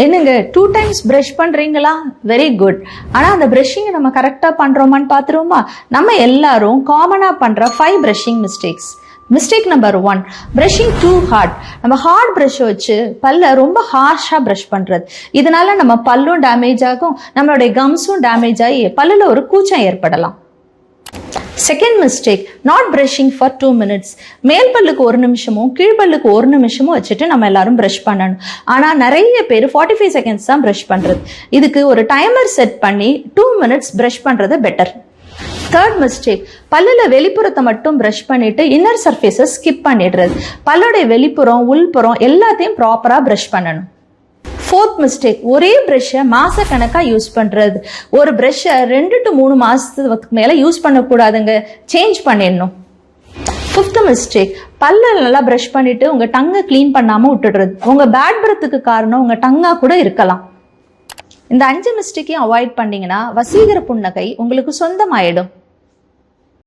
என்னங்க 2 times brush பண்றீங்களா? Very good. ஆனா அந்த பிரஷிங் நம்ம கரெக்டா பண்றோமான்னு பாத்துருவோமா? நம்ம எல்லாரும் காமனா பண்ற 5 brushing mistakes. Mistake number 1, brushing too hard. நம்ம ஹார்ட் பிரஷ் வச்சு பல்ல ரொம்ப ஹார்ஷா பிரஷ் பண்றது. இதனால நம்ம பல்லும் டேமேஜ் ஆகும், நம்மளுடைய கம்ஸும் டேமேஜ் ஆகி பல்லுல ஒரு கூச்சம் ஏற்படலாம். Second mistake, not brushing for 2 minutes. மேல் பல்லுக்கு 1 நிமிஷமும் கீழ்பல்லுக்கு 1 நிமிஷமும் வச்சுட்டு நம்ம எல்லாரும் பிரஷ் பண்ணணும். ஆனா நிறைய பேர் 45 செகண்ட்ஸ் தான் பிரஷ் பண்றது. இதுக்கு ஒரு டைமர் செட் பண்ணி 2 minutes பிரஷ் பண்றது பெட்டர். தேர்ட் மிஸ்டேக், பல்லுல வெளிப்புறத்தை மட்டும் பிரஷ் பண்ணிட்டு இன்னர் சர்ஃபேஸை ஸ்கிப் பண்ணிடுறது. பல்லுடைய வெளிப்புறம் உள்புறம் எல்லாத்தையும் ப்ராப்பரா பிரஷ் பண்ணணும். ஃபோர்த் மிஸ்டேக், ஒரே பிரஷ்ஷை மாசக்கணக்கா யூஸ் பண்றது. ஒரு பிரஷ்ஷை 2 to 3 மாசத்துக்கு மேல யூஸ் பண்ணக்கூடாதுங்க, சேஞ்ச் பண்ணிடணும். ஃபிஃப்த் மிஸ்டேக், பல்ல நல்லா பிரஷ் பண்ணிட்டு உங்க டங்கை கிளீன் பண்ணாம விட்டுடுறது. உங்க பேட் பிரெத்துக்கு காரணம் உங்க டங்கா கூட இருக்கலாம். இந்த 5 மிஸ்டேக்கையும் அவாய்ட் பண்ணீங்கன்னா வசீகர புன்னகை உங்களுக்கு சொந்தமாயிடும்.